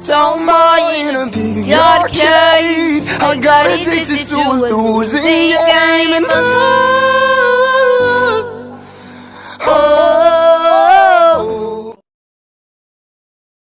tomboy in a big arcade. I got addicted to a losing game, and oh.